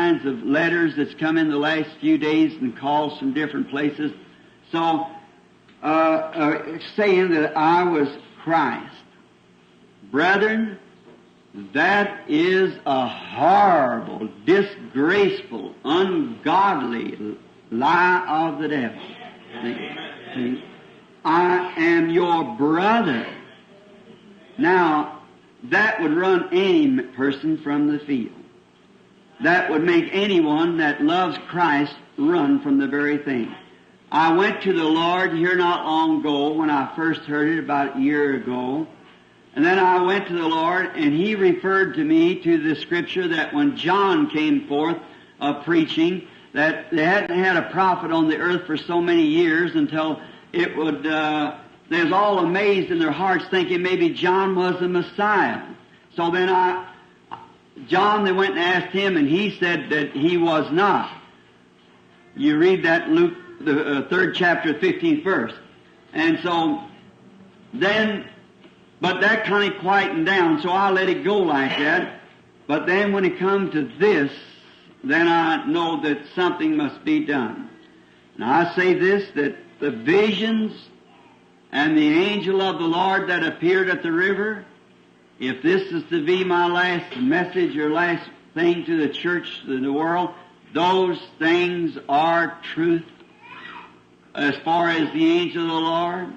kinds of letters that's come in the last few days and calls from different places. So, saying that I was Christ. Brethren, that is a horrible, disgraceful, ungodly lie of the devil. See? I am your brother. Now, that would run any person from the field. That would make anyone that loves Christ run from the very thing. I went to the Lord here not long ago when I first heard it about a year ago. And then I went to the Lord and He referred to me to the scripture that when John came forth preaching, that they hadn't had a prophet on the earth for so many years until it would, they was all amazed in their hearts thinking maybe John was the Messiah. So then John, they went and asked him and he said that he was not. You read that in Luke, the 3rd chapter, 15th verse. And so then, but that kind of quietened down, so I let it go like that. But then when it comes to this, then I know that something must be done. Now I say this, that the visions and the angel of the Lord that appeared at the river, if this is to be my last message or last thing to the church, to the world, those things are truth as far as the angel of the Lord.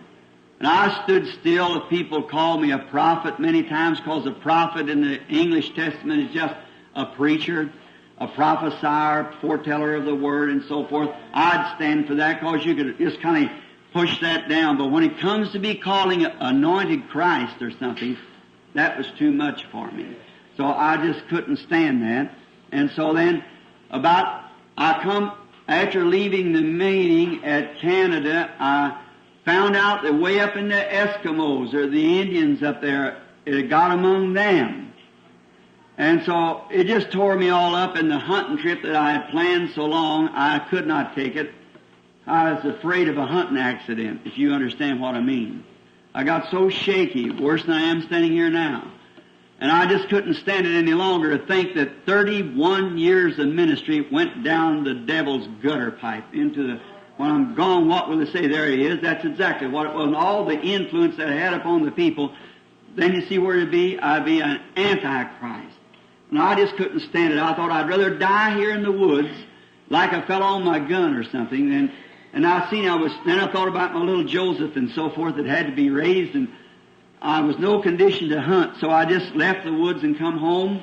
And I stood still. If people call me a prophet many times, because a prophet in the English Testament is just a preacher, a prophesier, foreteller of the word, and so forth. I'd stand for that because you could just kind of push that down. But when it comes to be calling anointed Christ or something, that was too much for me. So I just couldn't stand that. And so then, after leaving the meeting at Canada, I found out that way up in the Eskimos, or the Indians up there, it had got among them. And so it just tore me all up, and the hunting trip that I had planned so long, I could not take it. I was afraid of a hunting accident, if you understand what I mean. I got so shaky, worse than I am standing here now. And I just couldn't stand it any longer to think that 31 years of ministry went down the devil's gutter pipe into the, when I'm gone, what will they say? There he is. That's exactly what it was. And all the influence that I had upon the people, then you see where it'd be? I'd be an antichrist. And I just couldn't stand it. I thought I'd rather die here in the woods like I fell on my gun or something. And I thought about my little Joseph and so forth that had to be raised, and I was no condition to hunt, so I just left the woods and come home.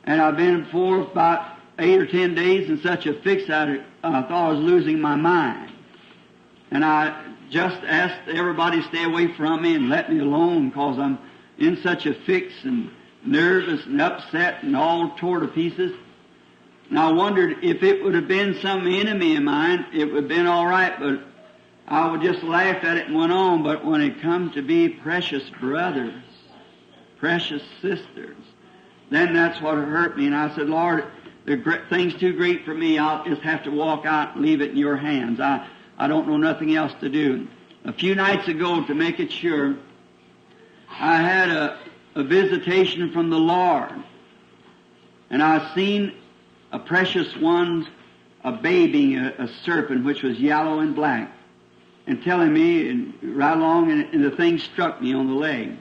And I've been for about 8 or 10 days in such a fix I thought I was losing my mind. And I just asked everybody to stay away from me and let me alone because I'm in such a fix and nervous and upset and all tore to pieces. And I wondered if it would have been some enemy of mine, it would have been all right, but I would just laugh at it and went on. But when it comes to be precious brothers, precious sisters, then that's what hurt me. And I said, Lord, the thing's too great for me. I'll just have to walk out and leave it in your hands. I don't know nothing else to do. A few nights ago, to make it sure, I had a visitation from the Lord. And I seen a precious one, a babying a serpent which was yellow and black, and telling me, and right along, and the thing struck me on the leg.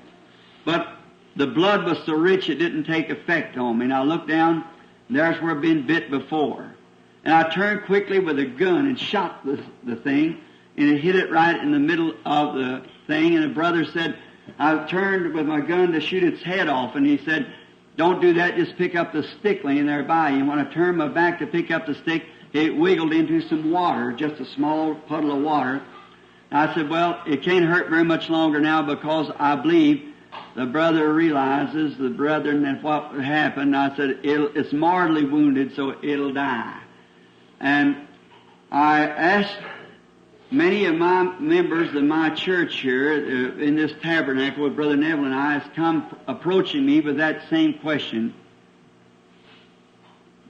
But the blood was so rich it didn't take effect on me. And I looked down, and there's where I'd been bit before. And I turned quickly with a gun and shot the thing, and it hit it right in the middle of the thing. And the brother said, I turned with my gun to shoot its head off, and he said, don't do that, just pick up the stick laying there by you. And when I turned my back to pick up the stick, it wiggled into some water, just a small puddle of water. And I said, well, it can't hurt very much longer now because I believe the brother realizes, the brethren, that what happened. I said, it's mortally wounded, so it'll die. And I asked many of my members of my church here in this tabernacle with Brother Neville and I has come approaching me with that same question.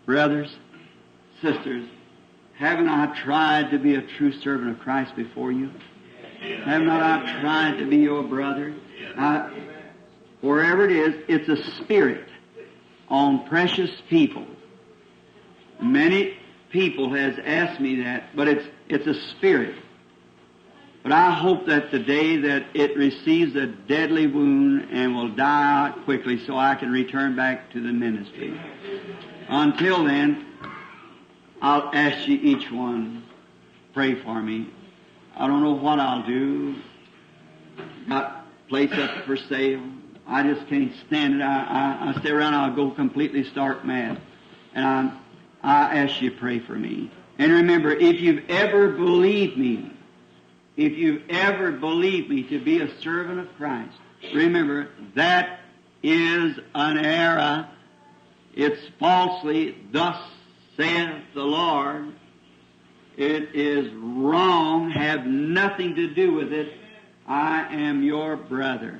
Brothers, sisters, haven't I tried to be a true servant of Christ before you? Have not I tried to be your brother? Wherever it is, it's a spirit on precious people. Many people has asked me that, but it's a spirit. But I hope that the day that it receives a deadly wound and will die out quickly so I can return back to the ministry. Until then, I'll ask you each one, pray for me. I don't know what I'll do. Got place up for sale. I just can't stand it. I stay around, I'll go completely stark mad. And I ask you to pray for me. And remember, if you've ever believed me, to be a servant of Christ, remember, that is an error. It's falsely, thus saith the Lord. It is wrong, have nothing to do with it. I am your brother.